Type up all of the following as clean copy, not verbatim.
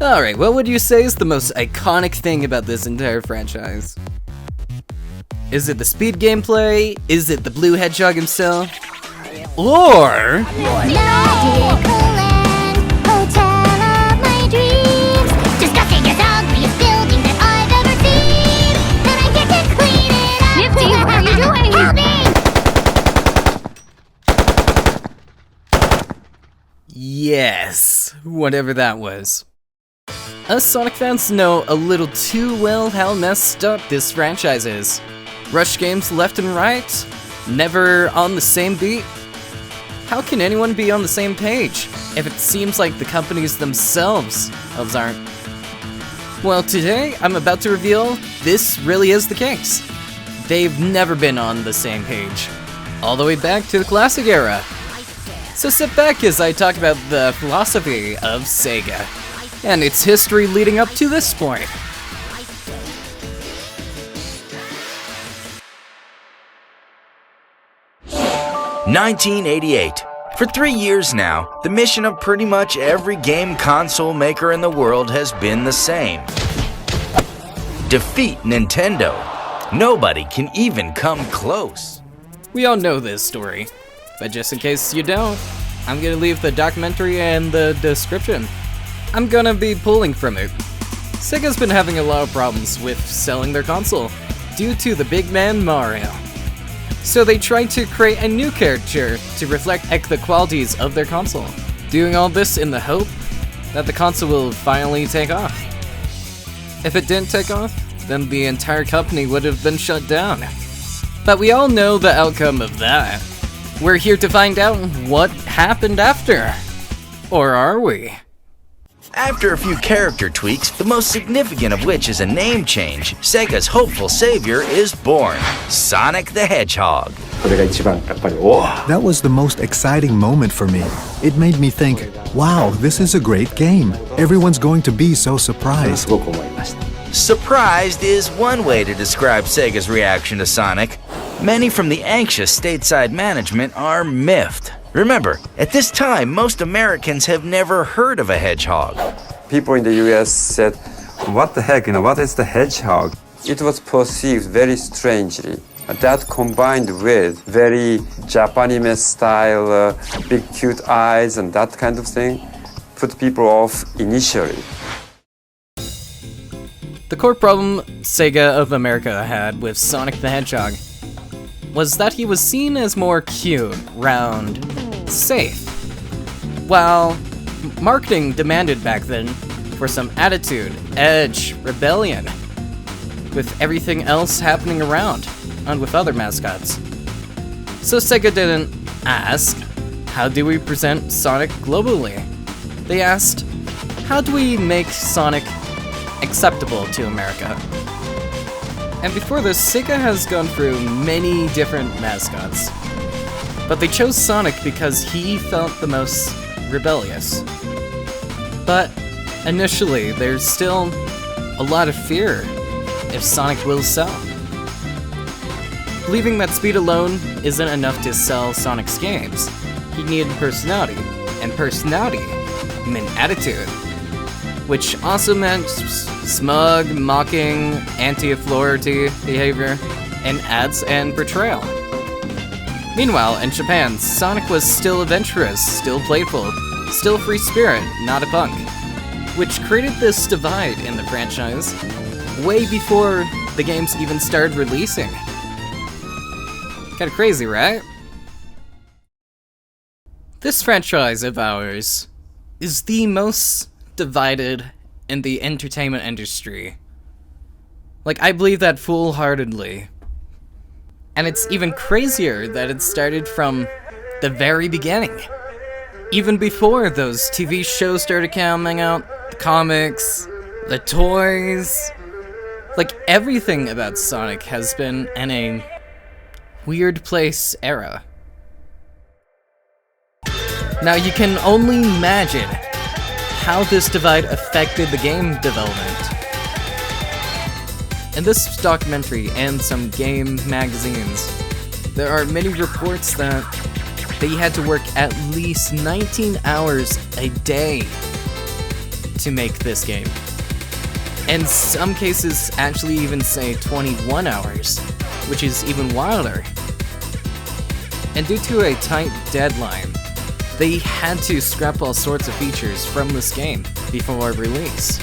Alright, what would you say is the most iconic thing about this entire franchise? Is it the speed gameplay? Is it the blue hedgehog himself? Or... Yes, whatever that was. Us Sonic fans know a little too well how messed up this franchise is. Rush games left and right, never on the same beat. How can anyone be on the same page if it seems like the companies themselves aren't? Well, today I'm about to reveal this really is the case. They've never been on the same page, all the way back to the classic era. So sit back as I talk about the philosophy of Sega, and its history leading up to this point. (1988). For 3 years now, the mission of pretty much every game console maker in the world has been the same. Defeat Nintendo. Nobody can even come close. We all know this story, but just in case you don't, I'm gonna leave the documentary in the description. I'm gonna be pulling from it. Sega's been having a lot of problems with selling their console due to the big man Mario. So they tried to create a new character to reflect the qualities of their console, doing all this in the hope that the console will finally take off. If it didn't take off, then the entire company would have been shut down. But we all know the outcome of that. We're here to find out what happened after. Or are we? After a few character tweaks, the most significant of which is a name change, Sega's hopeful savior is born, Sonic the Hedgehog. That was the most exciting moment for me. It made me think, wow, this is a great game. Everyone's going to be so surprised. Surprised is one way to describe Sega's reaction to Sonic. Many from the anxious stateside management are miffed. Remember, at this time, most Americans have never heard of a hedgehog. People in the US said, what the heck, what is the hedgehog? It was perceived very strangely. That combined with very Japanese style, big cute eyes and that kind of thing, put people off initially. The core problem Sega of America had with Sonic the Hedgehog was that he was seen as more cute, round, safe. While marketing demanded back then for some attitude, edge, rebellion, with everything else happening around, and with other mascots. So Sega didn't ask, how do we present Sonic globally? They asked, how do we make Sonic acceptable to America? And before this, Sega has gone through many different mascots. But they chose Sonic because he felt the most rebellious. But initially, there's still a lot of fear if Sonic will sell. Believing that speed alone isn't enough to sell Sonic's games, he needed personality, and personality meant attitude, which also meant smug, mocking, anti-authority behavior in ads and portrayal. Meanwhile, in Japan, Sonic was still adventurous, still playful, still free spirit, not a punk, which created this divide in the franchise way before the games even started releasing. Kinda crazy, right? This franchise of ours is the most divided in the entertainment industry. Like, I believe that full-heartedly. And it's even crazier that it started from the very beginning. Even before those TV shows started coming out, the comics, the toys. Like, everything about Sonic has been in a weird place era. Now you can only imagine how this divide affected the game development. In this documentary and some game magazines, there are many reports that they had to work at least 19 hours a day to make this game. And some cases actually even say 21 hours, which is even wilder. And due to a tight deadline, they had to scrap all sorts of features from this game before release.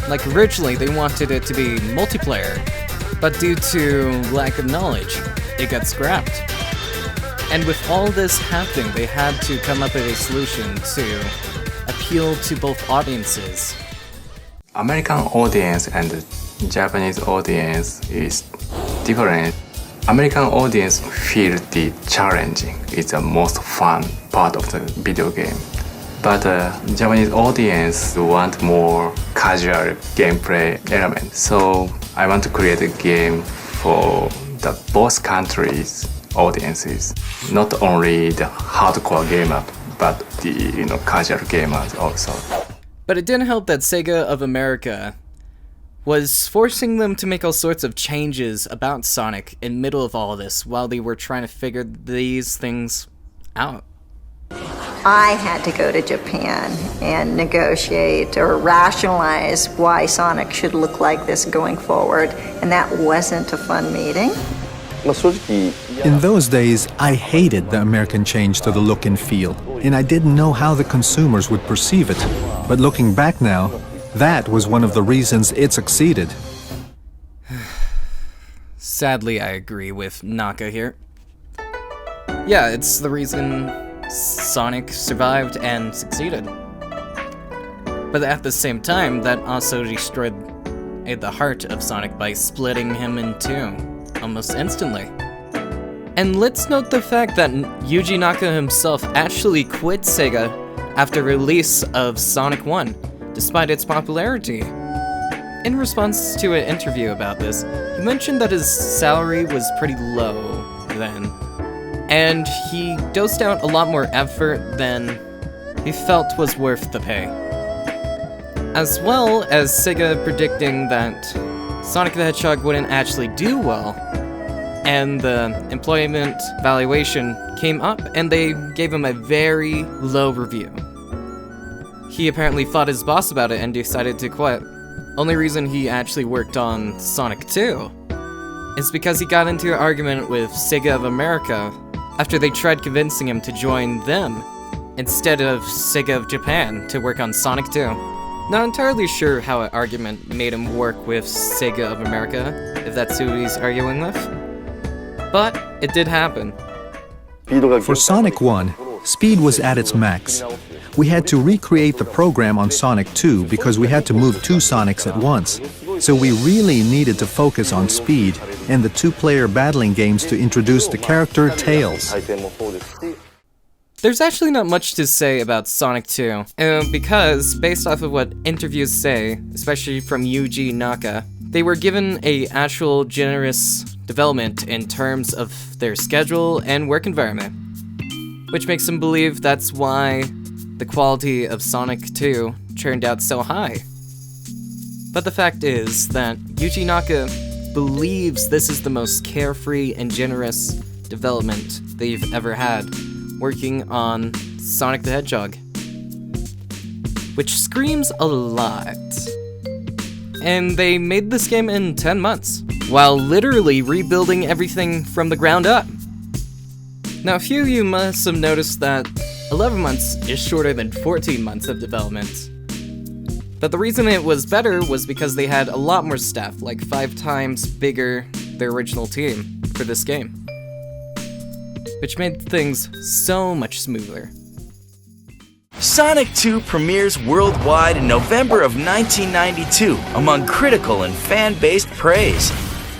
Like originally they wanted it to be multiplayer, but due to lack of knowledge, it got scrapped. And with all this happening, they had to come up with a solution to appeal to both audiences. American audience and Japanese audience is different. American audience feel the challenging. It's the most fun part of the video game. But Japanese audience want more casual gameplay element. So I want to create a game for the both countries' audiences, not only the hardcore gamer, but the casual gamers also. But it didn't help that Sega of America was forcing them to make all sorts of changes about Sonic in middle of all of this while they were trying to figure these things out. I had to go to Japan and negotiate or rationalize why Sonic should look like this going forward, and that wasn't a fun meeting. In those days, I hated the American change to the look and feel, and I didn't know how the consumers would perceive it. But looking back now, that was one of the reasons it succeeded. Sadly, I agree with Naka here. Yeah, it's the reason Sonic survived and succeeded. But at the same time, that also destroyed the heart of Sonic by splitting him in two, almost instantly. And let's note the fact that Yuji Naka himself actually quit Sega after release of Sonic 1, despite its popularity. In response to an interview about this, he mentioned that his salary was pretty low then, and he dosed out a lot more effort than he felt was worth the pay. As well as Sega predicting that Sonic the Hedgehog wouldn't actually do well, and the employment valuation came up and they gave him a very low review. He apparently fought his boss about it and decided to quit. Only reason he actually worked on Sonic 2 is because he got into an argument with Sega of America after they tried convincing him to join them instead of Sega of Japan to work on Sonic 2. Not entirely sure how an argument made him work with Sega of America, if that's who he's arguing with, but it did happen. For Sonic 1, speed was at its max. We had to recreate the program on Sonic 2 because we had to move two Sonics at once. So we really needed to focus on speed and the two-player battling games to introduce the character Tails. There's actually not much to say about Sonic 2, because based off of what interviews say, especially from Yuji Naka, they were given a actual generous development in terms of their schedule and work environment, which makes them believe that's why the quality of Sonic 2 turned out so high. But the fact is that Yuji Naka believes this is the most carefree and generous development they've ever had, working on Sonic the Hedgehog, which screams a lot. And they made this game in 10 months, while literally rebuilding everything from the ground up. Now, a few of you must have noticed that 11 months is shorter than 14 months of development. But the reason it was better was because they had a lot more staff, like 5 times bigger their original team for this game, which made things so much smoother. Sonic 2 premieres worldwide in November of 1992 among critical and fan-based praise.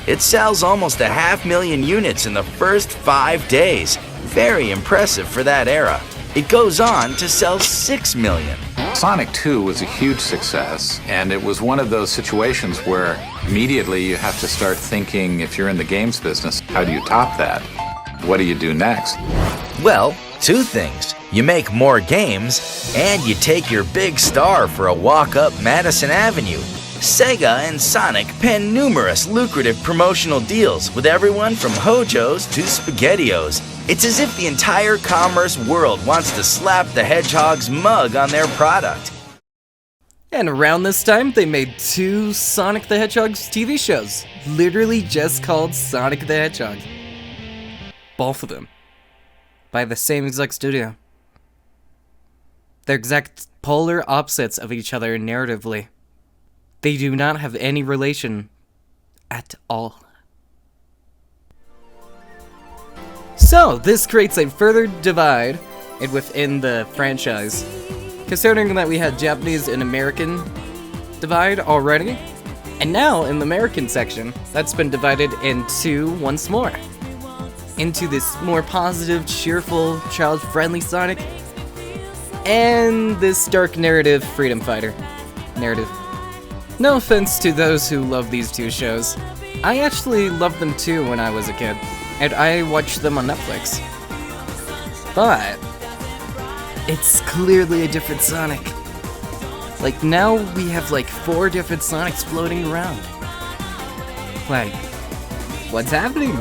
It sells almost 500,000 units in the first 5 days. Very impressive for that era. It goes on to sell 6 million. Sonic 2 was a huge success, and it was one of those situations where immediately you have to start thinking, if you're in the games business, how do you top that? What do you do next? Well, 2 things. You make more games, and you take your big star for a walk up Madison Avenue. Sega and Sonic pen numerous lucrative promotional deals with everyone from Hojos to SpaghettiOs. It's as if the entire commerce world wants to slap the Hedgehog's mug on their product. And around this time, they made 2 Sonic the Hedgehog's TV shows, literally just called Sonic the Hedgehog. Both of them. By the same exact studio. They're exact polar opposites of each other narratively. They do not have any relation at all. So, this creates a further divide within the franchise. Considering that we had Japanese and American divide already, and now in the American section, that's been divided into once more. Into this more positive, cheerful, child-friendly Sonic, and this dark narrative freedom fighter narrative. No offense to those who love these 2 shows. I actually loved them too when I was a kid, and I watched them on Netflix. But it's clearly a different Sonic. Like, now we have like 4 different Sonics floating around. Like, what's happening?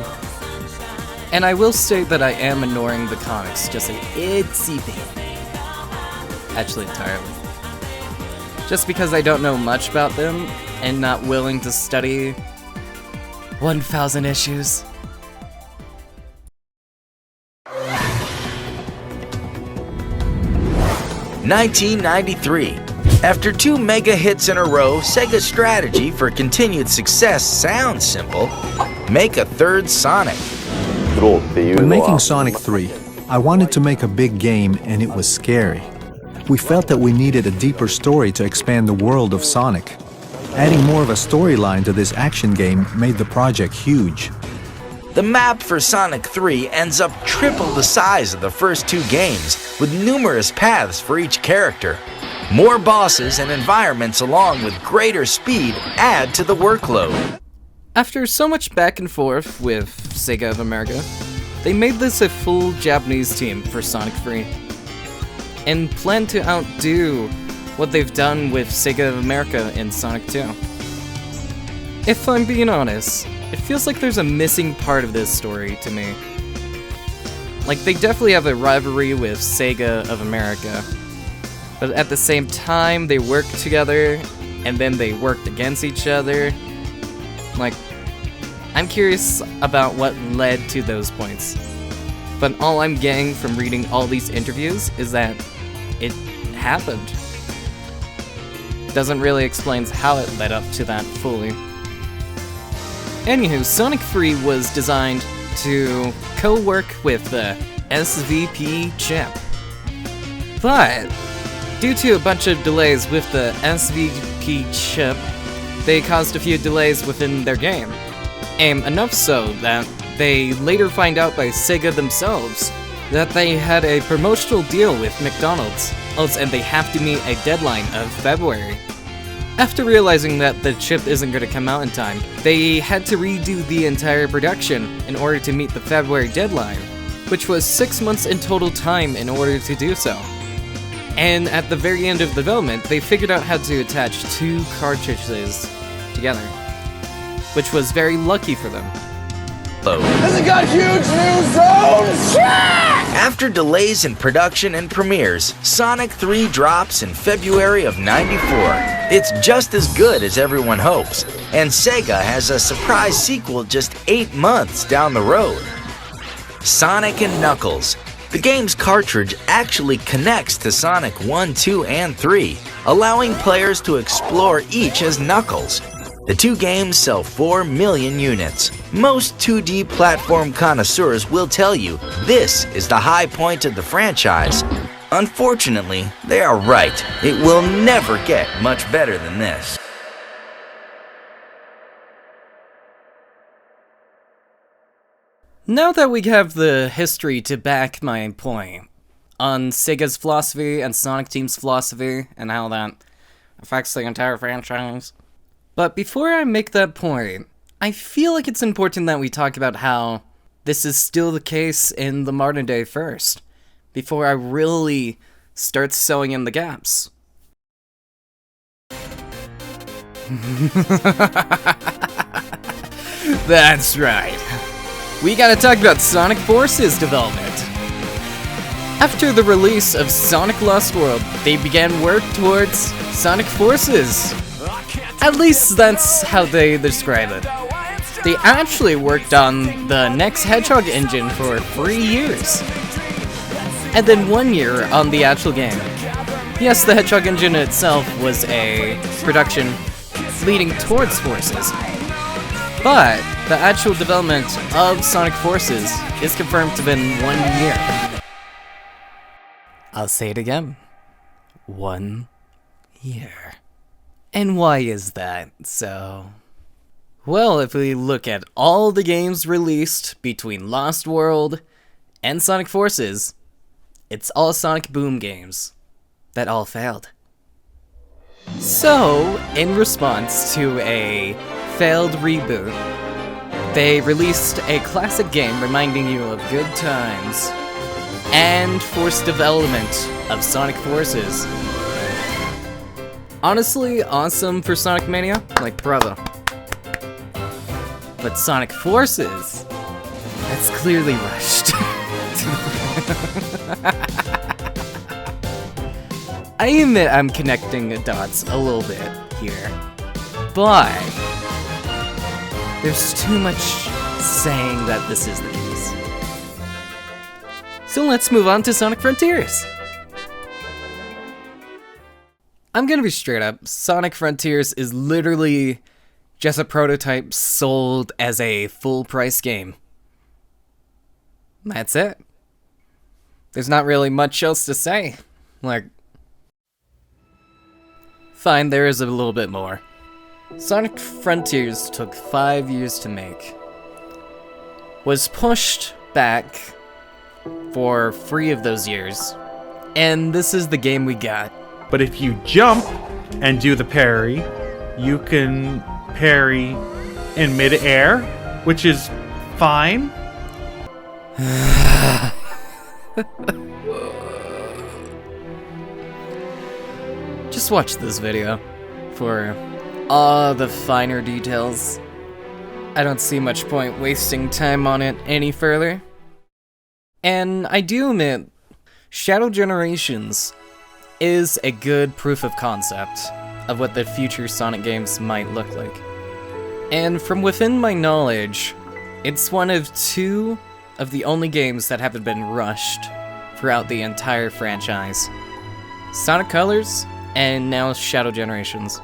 And I will say that I am ignoring the comics just an itsy bit. Actually, entirely. Just because I don't know much about them and not willing to study 1,000 issues. 1993. After 2 mega hits in a row, Sega's strategy for continued success sounds simple. Make a 3rd Sonic. When making Sonic 3, I wanted to make a big game and it was scary. We felt that we needed a deeper story to expand the world of Sonic. Adding more of a storyline to this action game made the project huge. The map for Sonic 3 ends up triple the size of the first 2 games, with numerous paths for each character. More bosses and environments along with greater speed add to the workload. After so much back and forth with Sega of America, they made this a full Japanese team for Sonic 3, and plan to outdo what they've done with Sega of America in Sonic 2. If I'm being honest, it feels like there's a missing part of this story to me. Like, they definitely have a rivalry with Sega of America, but at the same time, they work together, and then they worked against each other. Like, I'm curious about what led to those points. But all I'm getting from reading all these interviews is that it happened. Doesn't really explain how it led up to that fully. Anywho, Sonic 3 was designed to co-work with the SVP chip. But due to a bunch of delays with the SVP chip, they caused a few delays within their game. And enough so that they later find out by Sega themselves that they had a promotional deal with McDonald's, and they have to meet a deadline of February. After realizing that the chip isn't going to come out in time, they had to redo the entire production in order to meet the February deadline, which was 6 months in total time in order to do so. And at the very end of development, they figured out how to attach 2 cartridges together, which was very lucky for them. Has it got huge new zones? After delays in production and premieres, Sonic 3 drops in February of '94. It's just as good as everyone hopes, and Sega has a surprise sequel just 8 months down the road. Sonic and Knuckles. The game's cartridge actually connects to Sonic 1, 2, and 3, allowing players to explore each as Knuckles. The 2 games sell 4 million units. Most 2D platform connoisseurs will tell you this is the high point of the franchise. Unfortunately, they are right. It will never get much better than this. Now that we have the history to back my point on Sega's philosophy and Sonic Team's philosophy and how that affects the entire franchise, but before I make that point, I feel like it's important that we talk about how this is still the case in the modern day first, before I really start sewing in the gaps. That's right. We gotta talk about Sonic Force's development. After the release of Sonic Lost World, they began work towards Sonic Forces. At least that's how they describe it. They actually worked on the next Hedgehog engine for 3 years. And then 1 year on the actual game. Yes, the Hedgehog engine itself was a production leading towards Forces. But the actual development of Sonic Forces is confirmed to have been 1 year. I'll say it again. 1 year. And why is that so? Well, if we look at all the games released between Lost World and Sonic Forces, it's all Sonic Boom games that all failed. So, in response to a failed reboot, they released a classic game reminding you of good times and forced development of Sonic Forces. Honestly, awesome for Sonic Mania, like bravo. But Sonic Forces, that's clearly rushed. I admit I'm connecting the dots a little bit here, but there's too much saying that this is the case. So let's move on to Sonic Frontiers. I'm gonna be straight up, Sonic Frontiers is literally just a prototype sold as a full-price game. That's it. There's not really much else to say. Like, fine, there is a little bit more. Sonic Frontiers took 5 years to make. Was pushed back for 3 of those years. And this is the game we got. But if you jump and do the parry, you can parry in mid-air, which is fine. Just watch this video for all the finer details. I don't see much point wasting time on it any further. And I do admit, Shadow Generations is a good proof of concept of what the future Sonic games might look like. And from within my knowledge, it's one of 2 of the only games that haven't been rushed throughout the entire franchise. Sonic Colors, and now Shadow Generations.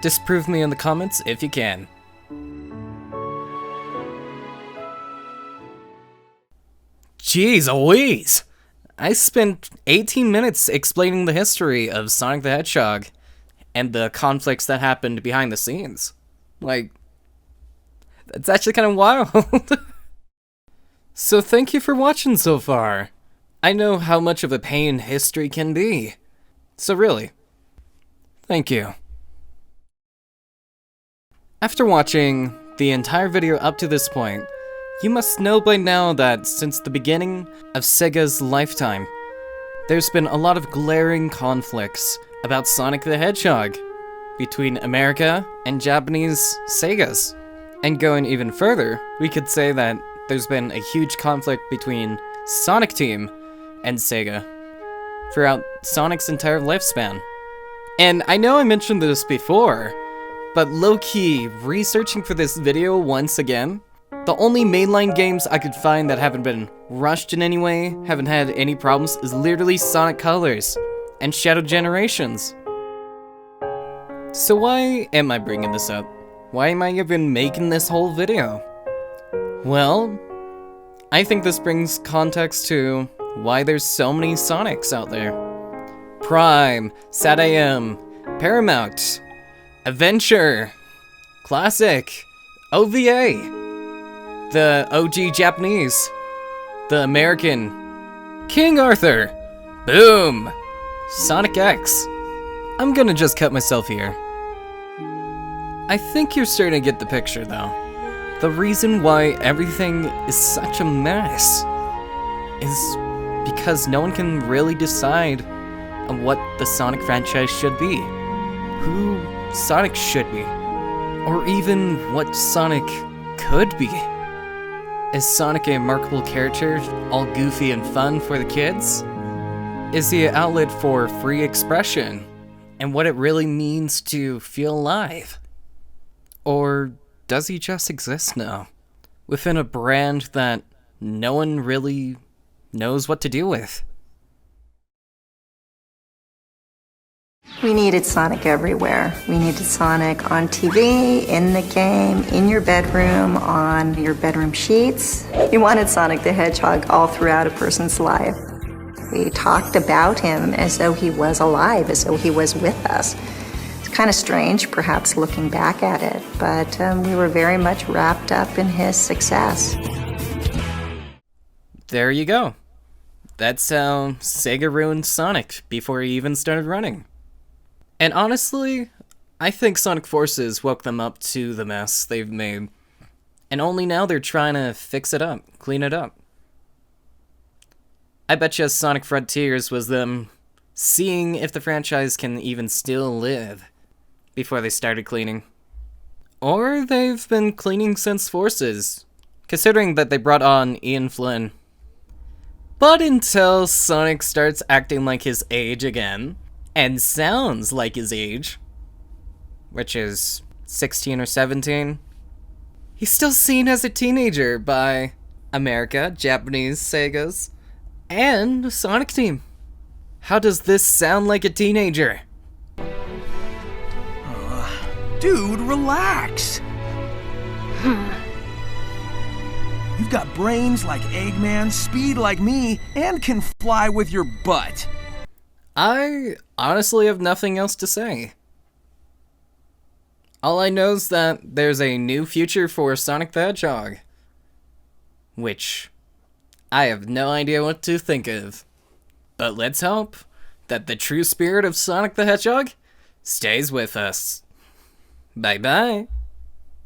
Disprove me in the comments if you can. Jeez Louise! I spent 18 minutes explaining the history of Sonic the Hedgehog and the conflicts that happened behind the scenes. Like, that's actually kind of wild. So thank you for watching so far. I know how much of a pain history can be. So really, thank you. After watching the entire video up to this point, you must know by now that since the beginning of Sega's lifetime, there's been a lot of glaring conflicts about Sonic the Hedgehog between America and Japanese Segas. And going even further, we could say that there's been a huge conflict between Sonic Team and Sega throughout Sonic's entire lifespan. And I know I mentioned this before, but low-key, researching for this video once again, the only mainline games I could find that haven't been rushed in any way, haven't had any problems, is literally Sonic Colors and Shadow Generations. So why am I bringing this up? Why am I even making this whole video? Well, I think this brings context to why there's so many Sonics out there. Prime, SatAM, Paramount, Adventure, Classic, OVA, the OG Japanese, the American, King Arthur, Boom, Sonic X. I'm gonna just cut myself here. I think you're starting to get the picture though. The reason why everything is such a mess is because no one can really decide on what the Sonic franchise should be, who Sonic should be, or even what Sonic could be. Is Sonic a remarkable character, all goofy and fun for the kids? Is he an outlet for free expression and what it really means to feel alive? Or does he just exist now, within a brand that no one really knows what to do with? We needed Sonic everywhere. We needed Sonic on TV, in the game, in your bedroom, on your bedroom sheets. We wanted Sonic the Hedgehog all throughout a person's life. We talked about him as though he was alive, as though he was with us. It's kind of strange, perhaps, looking back at it, but we were very much wrapped up in his success. There you go. That's how Sega ruined Sonic before he even started running. And honestly, I think Sonic Forces woke them up to the mess they've made. And only now they're trying to fix it up, clean it up. I bet you Sonic Frontiers was them seeing if the franchise can even still live before they started cleaning. Or they've been cleaning since Forces, considering that they brought on Ian Flynn. But until Sonic starts acting like his age again, and sounds like his age, which is 16 or 17, he's still seen as a teenager by America, Japanese Segas, and Sonic Team. How does this sound like a teenager? Dude, relax. You've got brains like Eggman, speed like me, and can fly with your butt. I honestly have nothing else to say. All I know is that there's a new future for Sonic the Hedgehog, which I have no idea what to think of. But let's hope that the true spirit of Sonic the Hedgehog stays with us. Bye-bye.